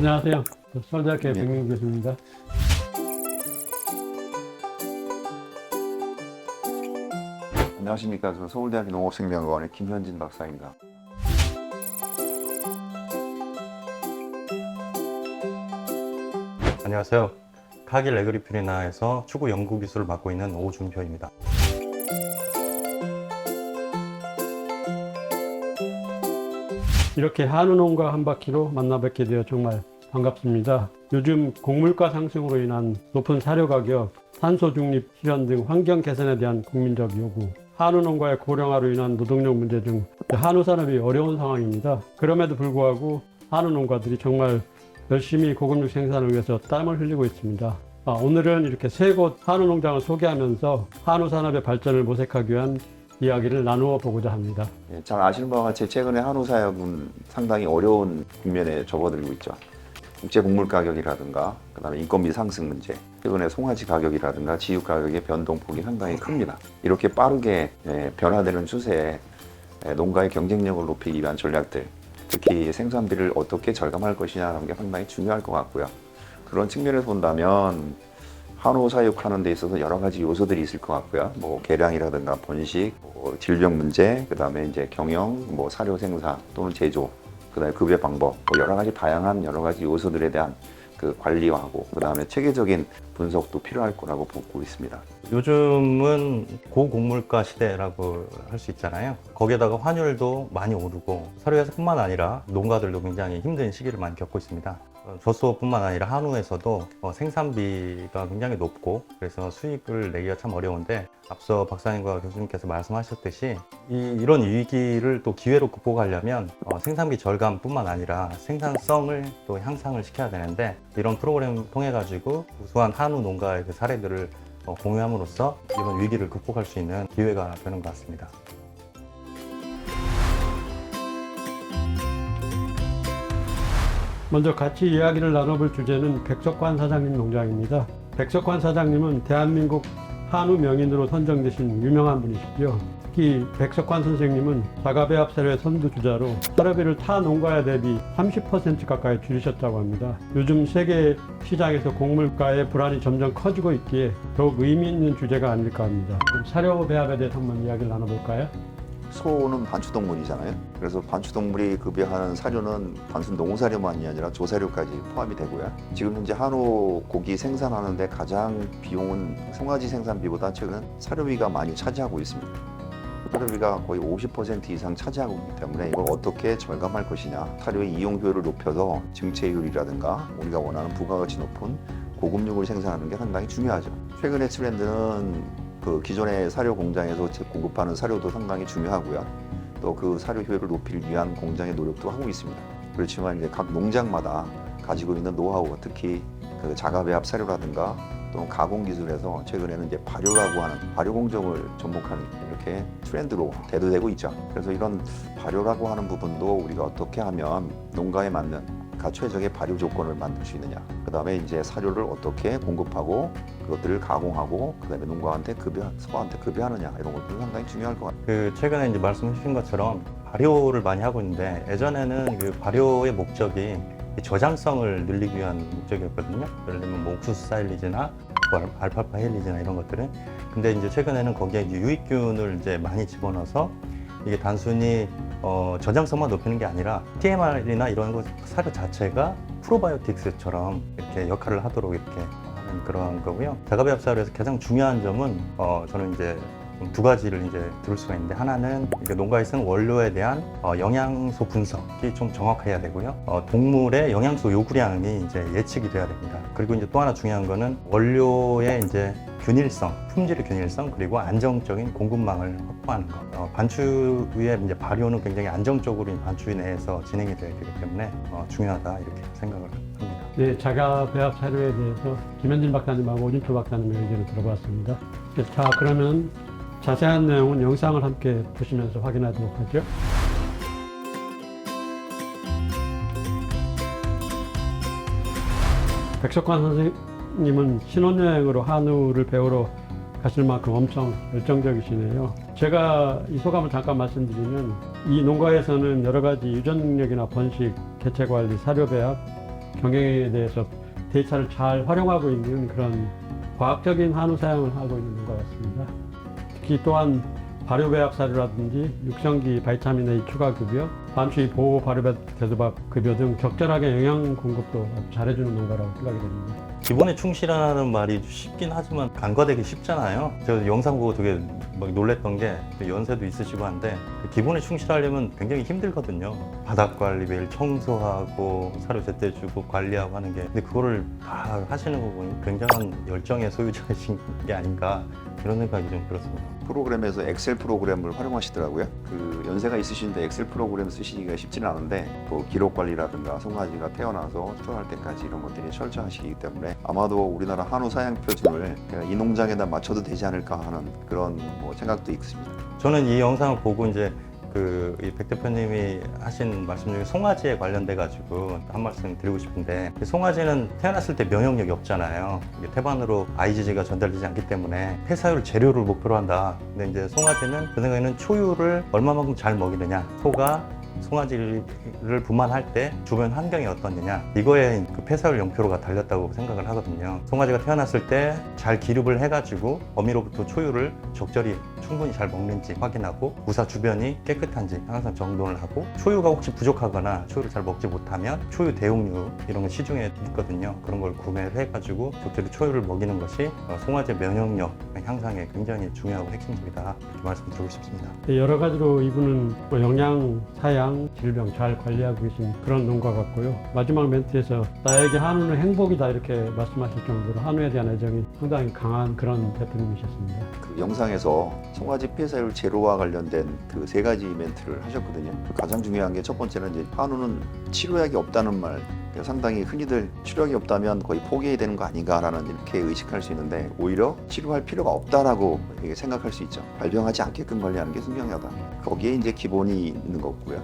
안녕하세요. 서울대학교의 백민규 교수입니다. 안녕하십니까. 저 서울대학교 농업생명학원의 김현진 박사입니다. 안녕하세요. 카길 에그리필리나에서 추구 연구 기술을 맡고 있는 오준표입니다. 이렇게 한우농가 한 바퀴로 만나 뵙게 되어 정말 반갑습니다. 요즘 곡물가 상승으로 인한 높은 사료 가격, 탄소 중립 실현 등 환경 개선에 대한 국민적 요구, 한우농가의 고령화로 인한 노동력 문제 등 한우 산업이 어려운 상황입니다. 그럼에도 불구하고 한우농가들이 정말 열심히 고급육 생산을 위해서 땀을 흘리고 있습니다. 오늘은 이렇게 세 곳 한우 농장을 소개하면서 한우 산업의 발전을 모색하기 위한 이야기를 나누어 보고자 합니다. 잘 아시는 바와 같이 최근에 한우 사역은 상당히 어려운 국면에 접어들고 있죠. 국제 곡물 가격이라든가 그다음에 인건비 상승 문제, 최근에 송아지 가격이라든가 지육 가격의 변동폭이 상당히 큽니다. 이렇게 빠르게 변화되는 추세에 농가의 경쟁력을 높이기 위한 전략들, 특히 생산비를 어떻게 절감할 것이냐는 게 상당히 중요할 것 같고요. 그런 측면에서 본다면 한우 사육하는 데 있어서 여러 가지 요소들이 있을 것 같고요. 뭐 개량이라든가 번식, 질병 문제, 그다음에 이제 경영, 사료 생산 또는 제조, 그다음에 급여 방법, 여러 가지 다양한 여러 가지 요소들에 대한 그 관리하고 그다음에 체계적인 분석도 필요할 거라고 보고 있습니다. 요즘은 고곡물가 시대라고 할 수 있잖아요. 거기에다가 환율도 많이 오르고 사료회사뿐만 아니라 농가들도 굉장히 힘든 시기를 많이 겪고 있습니다. 젖소뿐만 아니라 한우에서도 생산비가 굉장히 높고 그래서 수익을 내기가 참 어려운데, 앞서 박사님과 교수님께서 말씀하셨듯이 이런 위기를 또 기회로 극복하려면 생산비 절감뿐만 아니라 생산성을 또 향상을 시켜야 되는데, 이런 프로그램을 통해 가지고 우수한 한우 농가의 그 사례들을 공유함으로써 이런 위기를 극복할 수 있는 기회가 되는 것 같습니다. 먼저 같이 이야기를 나눠볼 주제는 백석환 사장님 농장입니다. 백석환 사장님은 대한민국 한우 명인으로 선정되신 유명한 분이시죠. 특히 백석환 선생님은 자가배합 사료의 선두주자로 사료비를 타 농가에 대비 30% 가까이 줄이셨다고 합니다. 요즘 세계 시장에서 곡물가의 불안이 점점 커지고 있기에 더욱 의미 있는 주제가 아닐까 합니다. 그럼 사료 배합에 대해서 한번 이야기를 나눠볼까요? 소는 반추동물이잖아요. 그래서 반추동물이 급여하는 사료는 단순 농사료만이 아니라 조사료까지 포함이 되고요. 지금 현재 한우 고기 생산하는데 가장 비용은 송아지 생산비보다 최근 사료비가 많이 차지하고 있습니다. 사료비가 거의 50% 이상 차지하고 있기 때문에 이걸 어떻게 절감할 것이냐, 사료의 이용 효율을 높여서 증체율이라든가 우리가 원하는 부가가치 높은 고급육을 생산하는 게 상당히 중요하죠. 최근의 트렌드는 그 기존의 사료 공장에서 공급하는 사료도 상당히 중요하고요. 또 그 사료 효율을 높이기 위한 공장의 노력도 하고 있습니다. 그렇지만 이제 각 농장마다 가지고 있는 노하우, 특히 그 자가배합 사료라든가 또 가공 기술에서 최근에는 이제 발효라고 하는 발효 공정을 접목하는 이렇게 트렌드로 대두되고 있죠. 그래서 이런 발효라고 하는 부분도 우리가 어떻게 하면 농가에 맞는 최적의 발효 조건을 만들 수 있느냐, 그 다음에 이제 사료를 어떻게 공급하고 그것들을 가공하고 그 다음에 농가한테 소한테 급여하느냐, 이런 것도 상당히 중요할 것 같아요. 최근에 이제 말씀해 주신 것처럼 발효를 많이 하고 있는데, 예전에는 그 발효의 목적이 저장성을 늘리기 위한 목적이었거든요. 예를 들면 옥수수 사일리지나 알파파 헬리지나 이런 것들은. 근데 이제 최근에는 거기에 이제 유익균을 이제 많이 집어넣어서 이게 단순히 저장성만 높이는 게 아니라 TMR이나 이런 사료 자체가 프로바이오틱스처럼 이렇게 역할을 하도록 이렇게 하는 그런 거고요. 자가배합 사료에서 가장 중요한 점은 저는 이제 두 가지를 이제 들을 수가 있는데, 하나는 농가에 쓰는 원료에 대한 영양소 분석이 좀 정확해야 되고요. 동물의 영양소 요구량이 이제 예측이 돼야 됩니다. 그리고 이제 또 하나 중요한 거는 원료의 이제 균일성, 품질의 균일성, 그리고 안정적인 공급망을 확보하는 것. 반추의 이제 발효는 굉장히 안정적으로 반추 내에서 진행이 되어야 되기 때문에 중요하다, 이렇게 생각을 합니다. 네, 자가배합 사료에 대해서 김현진 박사님하고 오준표 박사님의 의견을 들어봤습니다. 자, 그러면 자세한 내용은 영상을 함께 보시면서 확인하도록 하죠. 백석환 선생님은 신혼여행으로 한우를 배우러 가실 만큼 엄청 열정적이시네요. 제가 이 소감을 잠깐 말씀드리면, 이 농가에서는 여러 가지 유전 능력이나 번식, 개체 관리, 사료 배합, 경영에 대해서 데이터를 잘 활용하고 있는 그런 과학적인 한우 사용을 하고 있는 것 같습니다. 특히 또한 발효배합 사료라든지 육성기 바이타민 A 추가 급여, 반추위 보호 발효배 대두밥 급여 등 적절하게 영양 공급도 아주 잘해주는 농가라고 생각이 됩니다. 기본에 충실하는 말이 쉽긴 하지만 간과되기 쉽잖아요. 제가 영상 보고 되게 막 놀랬던 게 연세도 있으시고 한데 기본에 충실하려면 굉장히 힘들거든요. 바닥 관리 매일 청소하고 사료 제때 주고 관리하고 하는 게, 근데 그거를 다 하시는 거 보니 굉장한 열정의 소유자이신 게 아닌가 그런 생각이 좀 들었습니다. 프로그램에서 엑셀 프로그램을 활용하시더라고요. 그 연세가 있으신데 엑셀 프로그램 쓰시기가 쉽지는 않은데 또 기록 관리라든가 송아지가 태어나서 출하할 때까지 이런 것들이 철저하시기 때문에 아마도 우리나라 한우 사양 표준을 그냥 이 농장에다 맞춰도 되지 않을까 하는 그런 생각도 있습니다. 저는 이 영상을 보고 이제 이 백 대표님이 하신 말씀 중에 송아지에 관련돼 가지고 한 말씀 드리고 싶은데, 송아지는 태어났을 때 면역력이 없잖아요. 이게 태반으로 IgG가 전달되지 않기 때문에 폐사율 제로를 목표로 한다. 근데 이제 송아지는 제 생각에는 초유를 얼마만큼 잘 먹이느냐, 소가 송아지를 분만할 때 주변 환경이 어떻느냐, 이거에 그 폐사율 0%가 달렸다고 생각을 하거든요. 송아지가 태어났을 때 잘 기릅을 해가지고 어미로부터 초유를 적절히 충분히 잘 먹는지 확인하고 무사 주변이 깨끗한지 항상 정돈을 하고, 초유가 혹시 부족하거나 초유를 잘 먹지 못하면 초유 대용류 이런 거 시중에 있거든요. 그런 걸 구매를 해가지고 적절히 초유를 먹이는 것이 송아지 면역력 향상에 굉장히 중요하고 핵심적이다, 이렇게 말씀드리고 싶습니다. 여러 가지로 이분은 뭐 영양, 사양, 질병 잘 관리하고 계신 그런 농가 같고요. 마지막 멘트에서 나에게 한우는 행복이다 이렇게 말씀하실 정도로 한우에 대한 애정이 상당히 강한 그런 대표님이셨습니다. 그 영상에서 송아지 폐사율 제로와 관련된 그 3가지 멘트를 하셨거든요. 가장 중요한 게 첫 번째는 이제 한우는 치료약이 없다는 말, 상당히 흔히들 치료약이 없다면 거의 포기해야 되는 거 아닌가라는 이렇게 의식할 수 있는데, 오히려 치료할 필요가 없다라고 생각할 수 있죠. 발병하지 않게끔 관리하는 게 중요하다. 거기에 이제 기본이 있는 거고요.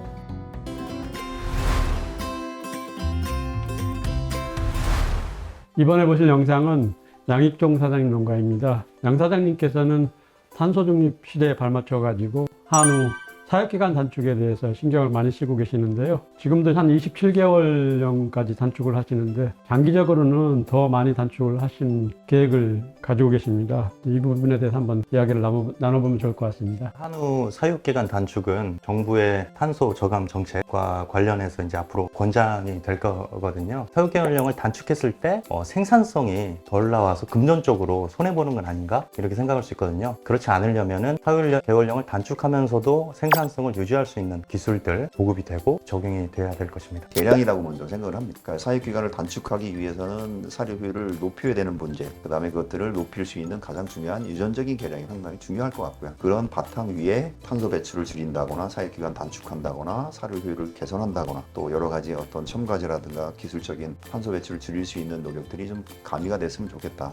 이번에 보실 영상은 양익종 사장님 농가입니다. 양 사장님께서는 탄소 중립 시대에 발맞춰 가지고 한우 사육기간 단축에 대해서 신경을 많이 쓰고 계시는데요. 지금도 한 27개월령까지 단축을 하시는데 장기적으로는 더 많이 단축을 하신 계획을 가지고 계십니다. 이 부분에 대해서 한번 이야기를 나눠보면 좋을 것 같습니다. 한우 사육기간 단축은 정부의 탄소 저감 정책과 관련해서 이제 앞으로 권장이 될 거거든요. 사육기간령을 단축했을 때 생산성이 덜 나와서 금전적으로 손해보는 건 아닌가, 이렇게 생각할 수 있거든요. 그렇지 않으려면은 사육계월령을 단축하면서도 생산성을 유지할 수 있는 기술들 보급이 되고 적용이 돼야 될 것입니다. 계량이라고 먼저 생각을 합니다. 그러니까 사육기간을 단축하기 위해서는 사료 효율을 높여야 되는 문제, 그 다음에 그것들을 높일 수 있는 가장 중요한 유전적인 계량이 상당히 중요할 것 같고요. 그런 바탕 위에 탄소 배출을 줄인다거나 사육기간 단축한다거나 사료 효율을 개선한다거나 또 여러 가지 어떤 첨가제라든가 기술적인 탄소 배출을 줄일 수 있는 노력들이 좀 가미가 됐으면 좋겠다.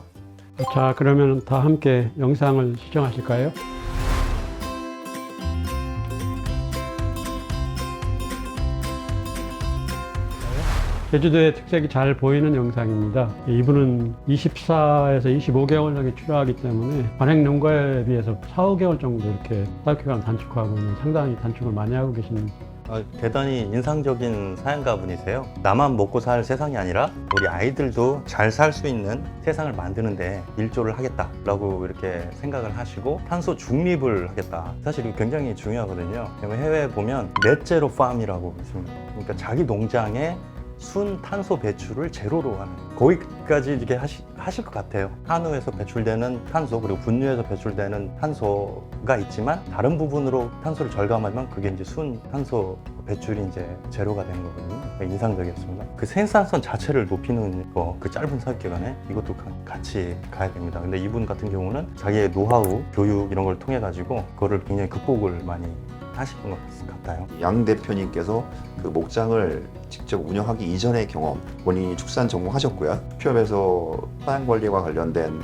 자, 그러면 다 함께 영상을 시청하실까요? 제주도의 특색이 잘 보이는 영상입니다. 이분은 24에서 25개월령에 출하하기 때문에 관행 농가에 비해서 4, 5개월 정도 이렇게 사육기간 단축하고는 상당히 단축을 많이 하고 계신 대단히 인상적인 사연가 분이세요. 나만 먹고 살 세상이 아니라 우리 아이들도 잘 살 수 있는 세상을 만드는데 일조를 하겠다라고 이렇게 생각을 하시고 탄소 중립을 하겠다. 사실 이거 굉장히 중요하거든요. 해외에 보면 넷제로 팜이라고 있습니다. 그러니까 자기 농장에 순 탄소 배출을 제로로 하는, 거기까지 이렇게 하실 것 같아요. 한우에서 배출되는 탄소, 그리고 분유에서 배출되는 탄소가 있지만 다른 부분으로 탄소를 절감하면 그게 이제 순 탄소 배출이 이제 제로가 되는 거거든요. 인상적이었습니다. 그 생산성 자체를 높이는 거, 그 짧은 사육 기간에 이것도 같이 가야 됩니다. 근데 이분 같은 경우는 자기의 노하우, 교육 이런 걸 통해 가지고 그거를 굉장히 극복을 많이 하신 것 같아요. 양 대표님께서 그 목장을 직접 운영하기 이전의 경험, 본인이 축산 전공하셨고요. 취업에서 사양 관리와 관련된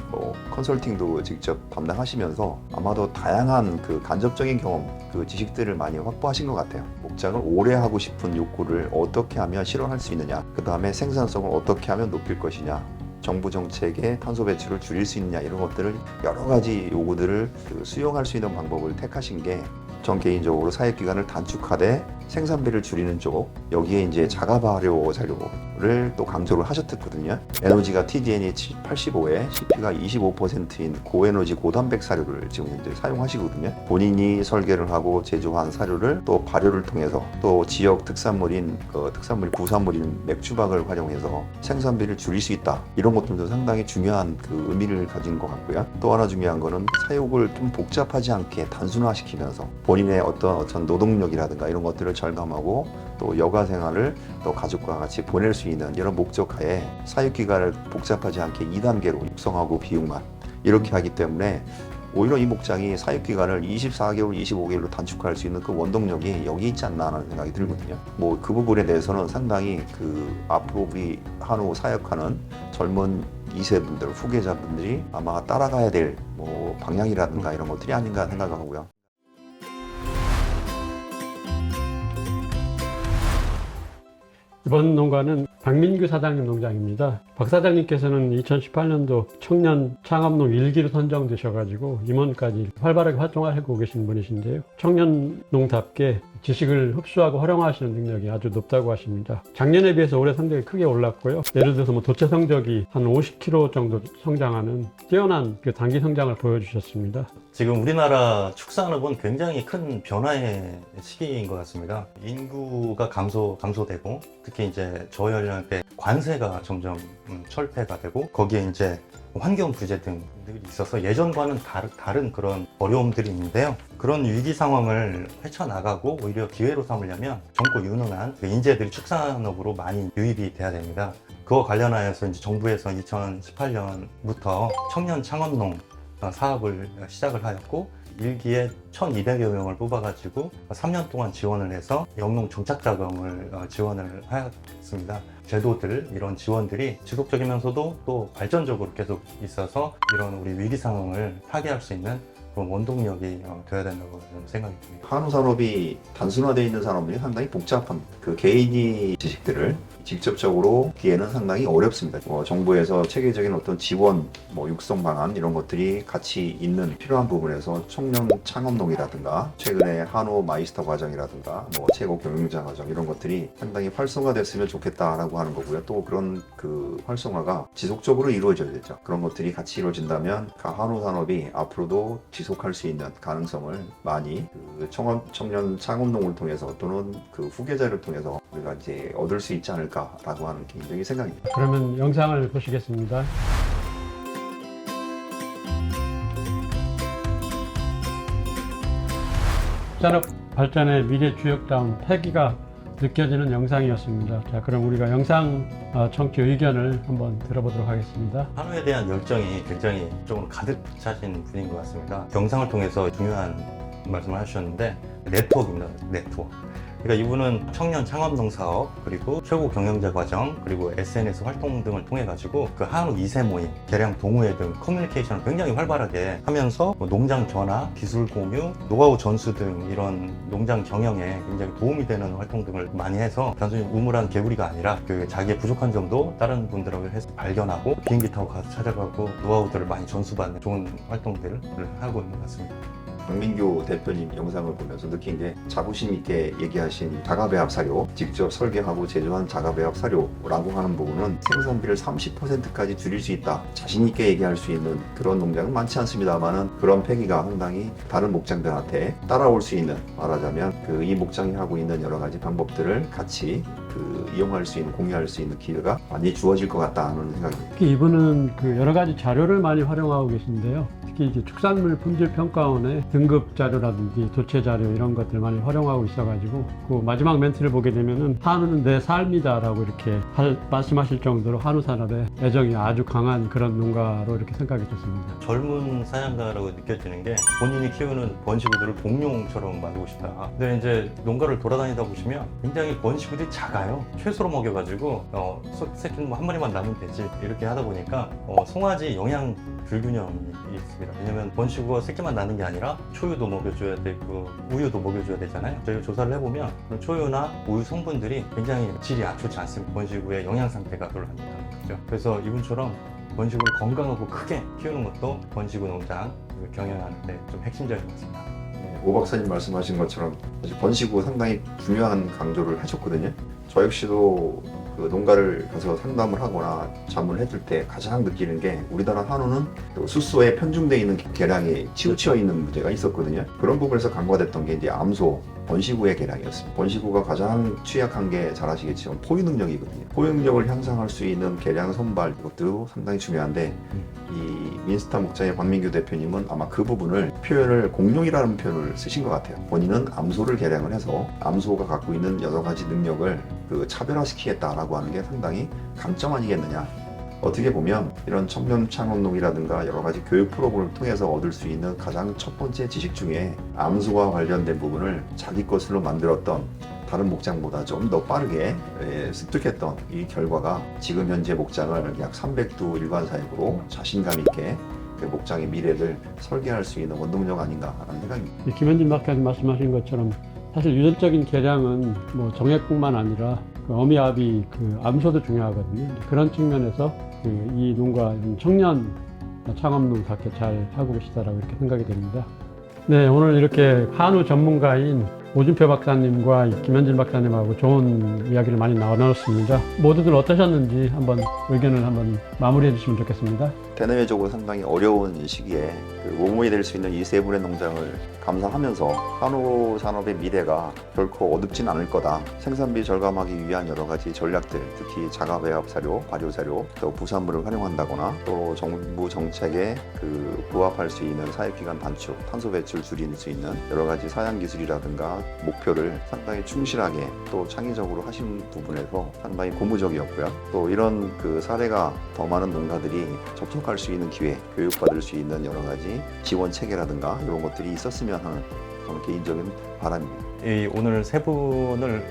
컨설팅도 직접 담당하시면서 아마도 다양한 그 간접적인 경험, 그 지식들을 많이 확보하신 것 같아요. 목장을 오래 하고 싶은 욕구를 어떻게 하면 실현할 수 있느냐, 그 다음에 생산성을 어떻게 하면 높일 것이냐, 정부 정책의 탄소 배출을 줄일 수 있느냐, 이런 것들을 여러 가지 요구들을 수용할 수 있는 방법을 택하신 게 전 개인적으로 사육 기간을 단축하되 생산비를 줄이는 쪽, 여기에 이제 자가 발효 자료를 를 또 강조를 하셨거든요. 에너지가 TDN이 85에 CP가 25%인 고에너지 고단백 사료를 지금 현재 사용하시거든요. 본인이 설계를 하고 제조한 사료를 또 발효를 통해서 또 지역 특산물인 특산물 구산물인 맥주박을 활용해서 생산비를 줄일 수 있다. 이런 것들도 상당히 중요한 그 의미를 가진 것 같고요. 또 하나 중요한 거는 사육을 좀 복잡하지 않게 단순화시키면서 본인의 어떤 노동력이라든가 이런 것들을 절감하고 또 여가 생활을 또 가족과 같이 보낼 수 있는 이런 목적하에 사육 기간을 복잡하지 않게 2단계로 육성하고 비육만 이렇게 하기 때문에 오히려 이 목장이 사육 기간을 24개월, 25개월로 단축할 수 있는 그 원동력이 여기 있지 않나 하는 생각이 들거든요. 뭐 그 부분에 대해서는 상당히 그 앞으로 우리 한우 사육하는 젊은 2세분들, 후계자분들이 아마 따라가야 될 뭐 방향이라든가 이런 것들이 아닌가 생각하고요. 이번 농가는 박민규 사장님 농장입니다. 박 사장님께서는 2018년도 청년 창업농 1기로 선정되셔가지고 임원까지 활발하게 활동하고 계신 분이신데요. 청년 농답게 지식을 흡수하고 활용하시는 능력이 아주 높다고 하십니다. 작년에 비해서 올해 성적이 크게 올랐고요. 예를 들어서 도체 성적이 한 50kg 정도 성장하는 뛰어난 그 단기 성장을 보여주셨습니다. 지금 우리나라 축산업은 굉장히 큰 변화의 시기인 것 같습니다. 인구가 감소되고 특히 이제 저연령대 관세가 점점 철폐가 되고 거기에 이제 환경 부재 등들이 있어서 예전과는 다른 그런 어려움들이 있는데요. 그런 위기 상황을 헤쳐나가고 오히려 기회로 삼으려면 젊고 유능한 인재들이 축산업으로 많이 유입이 돼야 됩니다. 그와 관련하여서 이제 정부에서 2018년부터 청년 창업농 사업을 시작을 하였고 1기에 1,200여 명을 뽑아가지고 3년 동안 지원을 해서 영농 정착자금을 지원을 하였습니다. 제도들, 이런 지원들이 지속적이면서도 또 발전적으로 계속 있어서 이런 우리 위기 상황을 타개할 수 있는 그런 원동력이 되어야 된다고 생각이 듭니다. 한우 산업이 단순화되어 있는 산업이 상당히 복잡합니다. 그 개인이 지식들을 직접적으로 기에는 상당히 어렵습니다. 정부에서 체계적인 어떤 지원, 육성 방안 이런 것들이 같이 있는 필요한 부분에서 청년 창업농이라든가 최근에 한우 마이스터 과정이라든가 최고 경영자 과정 이런 것들이 상당히 활성화됐으면 좋겠다라고 하는 거고요. 또 그런 그 활성화가 지속적으로 이루어져야겠죠. 그런 것들이 같이 이루어진다면 한우 산업이 앞으로도 지속할 수 있는 가능성을 많이 그 청년 창업농을 통해서 또는 그 후계자를 통해서 우리가 이제 얻을 수 있지 않을까라고 하는 개인적인 생각입니다. 그러면 영상을 보시겠습니다. 산업 발전의 미래 주역다운 패기가 느껴지는 영상이었습니다. 자, 그럼 우리가 영상 청취 의견을 한번 들어보도록 하겠습니다. 한우에 대한 열정이 굉장히 이쪽으로 가득 차신 분인 것 같습니다. 영상을 통해서 중요한 말씀을 하셨는데 네트워크입니다. 네트워크. 그러니까 이분은 청년 창업농 사업, 그리고 최고 경영자 과정, 그리고 SNS 활동 등을 통해 가지고 그 한우 2세 모임, 개량 동호회 등 커뮤니케이션을 굉장히 활발하게 하면서 농장 전화, 기술 공유, 노하우 전수 등 이런 농장 경영에 굉장히 도움이 되는 활동 등을 많이 해서 단순히 우물한 개구리가 아니라 그 자기의 부족한 점도 다른 분들하고 해서 발견하고 비행기 타고 가서 찾아가고 노하우들을 많이 전수받는 좋은 활동들을 하고 있는 것 같습니다. 박민규 대표님 영상을 보면서 느낀 게 자부심 있게 얘기하신 자가배합 사료, 직접 설계하고 제조한 자가배합 사료라고 하는 부분은 생산비를 30%까지 줄일 수 있다. 자신 있게 얘기할 수 있는 그런 농장은 많지 않습니다만은 그런 패기가 상당히 다른 목장들한테 따라올 수 있는, 말하자면 그 이 목장이 하고 있는 여러 가지 방법들을 같이 이용할 수 있는, 공유할 수 있는 기회가 많이 주어질 것 같다 하는 생각입니다. 특히 이분은 그 여러 가지 자료를 많이 활용하고 계신데요. 특히 이제 축산물 품질 평가원의 등급 자료라든지 도체 자료 이런 것들 많이 활용하고 있어가지고 그 마지막 멘트를 보게 되면은 한우는 내 삶이다라고 이렇게 말씀하실 정도로 한우 산업에 애정이 아주 강한 그런 농가로 이렇게 생각이 됐습니다. 젊은 사양가라고 느껴지는 게 본인이 키우는 번식우들을 공룡처럼 만들고 싶다. 근데 이제 농가를 돌아다니다 보시면 굉장히 번식우들이 작아요. 최소로 먹여가지고 새끼는 한 마리만 낳으면 되지 이렇게 하다 보니까 송아지 영양 불균형이 있습니다. 왜냐면 번식우가 새끼만 낳는 게 아니라 초유도 먹여줘야 되고 우유도 먹여줘야 되잖아요. 저희가 조사를 해보면 그런 초유나 우유 성분들이 굉장히 질이 좋지 않습니다. 번식우의 영양 상태가 별로 안 좋다는 거죠. 그래서 이분처럼 번식우를 건강하고 크게 키우는 것도 번식우 농장 경영하는 데 좀 핵심적인 것 같습니다. 오 박사님 말씀하신 것처럼 사실 번식우 상당히 중요한 강조를 해줬거든요. 저 역시도 그 농가를 가서 상담을 하거나 자문을 해줄 때 가장 느끼는 게 우리나라 한우는 또 숫소에 편중되어 있는 계량이 치우쳐 있는 문제가 있었거든요. 그런 부분에서 간과됐던 게 이제 암소, 번식우의 계량이었습니다. 번식우가 가장 취약한 게 잘 아시겠지만 포유 능력이거든요. 포유 능력을 향상할 수 있는 계량 선발 이것도 상당히 중요한데 이 민스타 목장의 박민규 대표님은 아마 그 부분을 표현을 공룡이라는 표현을 쓰신 것 같아요. 본인은 암소를 계량을 해서 암소가 갖고 있는 여러 가지 능력을 그 차별화시키겠다라고 하는 게 상당히 강점 아니겠느냐. 어떻게 보면 이런 청년 창업농이라든가 여러 가지 교육 프로그램을 통해서 얻을 수 있는 가장 첫 번째 지식 중에 암소와 관련된 부분을 자기 것으로 만들었던 다른 목장보다 좀 더 빠르게 습득했던 이 결과가 지금 현재 목장을 약 300두 일관사역으로 자신감 있게 그 목장의 미래를 설계할 수 있는 원동력 아닌가라는 생각입니다. 김현진 박사님 말씀하신 것처럼 사실 유전적인 계량은 뭐 정액뿐만 아니라 그 어미아비 그 암소도 중요하거든요. 그런 측면에서 이 농가 청년 창업농답게 잘 하고 계시다라고 이렇게 생각이 됩니다. 네, 오늘 이렇게 한우 전문가인 오준표 박사님과 김현진 박사님하고 좋은 이야기를 많이 나눴습니다. 모두들 어떠셨는지 한번 의견을 한번 마무리해 주시면 좋겠습니다. 대내외적으로 상당히 어려운 시기에 그 모범이 될 수 있는 이 세 분의 농장을 감상하면서 한우 산업의 미래가 결코 어둡진 않을 거다. 생산비 절감하기 위한 여러 가지 전략들, 특히 자가배합 사료, 발효 사료, 또 부산물을 활용한다거나 또 정부 정책에 그 부합할 수 있는 사육기간 단축, 탄소 배출 줄일 수 있는 여러 가지 사양 기술이라든가 목표를 상당히 충실하게 또 창의적으로 하신 부분에서 상당히 고무적이었고요. 또 이런 그 사례가 더 많은 농가들이 접촉할 수 있는 기회, 교육받을 수 있는 여러 가지 지원 체계라든가 이런 것들이 있었으면 하는 저는 개인적인 바람입니다. 오늘 세 분을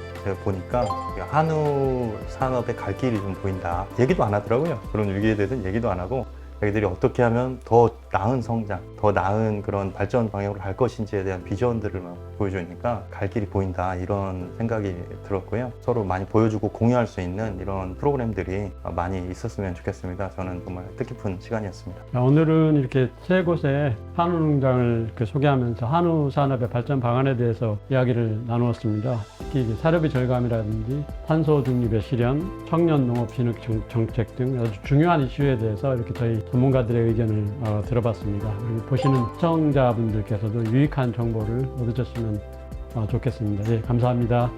보니까 한우 산업의 갈 길이 좀 보인다. 얘기도 안 하더라고요. 그런 위기에 대해서는 얘기도 안 하고 자기들이 어떻게 하면 더 나은 성장, 더 나은 그런 발전 방향으로 갈 것인지에 대한 비전들을 막 보여주니까 갈 길이 보인다 이런 생각이 들었고요. 서로 많이 보여주고 공유할 수 있는 이런 프로그램들이 많이 있었으면 좋겠습니다. 저는 정말 뜻깊은 시간이었습니다. 오늘은 이렇게 세 곳의 한우 농장을 소개하면서 한우 산업의 발전 방안에 대해서 이야기를 나누었습니다. 특히 이제 사료비 절감이라든지 탄소 중립의 실현, 청년 농업 진흥 정책 등 아주 중요한 이슈에 대해서 이렇게 저희 전문가들의 의견을 들어봤습니다. 그리고 보시는 시청자분들께서도 유익한 정보를 얻으셨으면 좋겠습니다. 예, 감사합니다.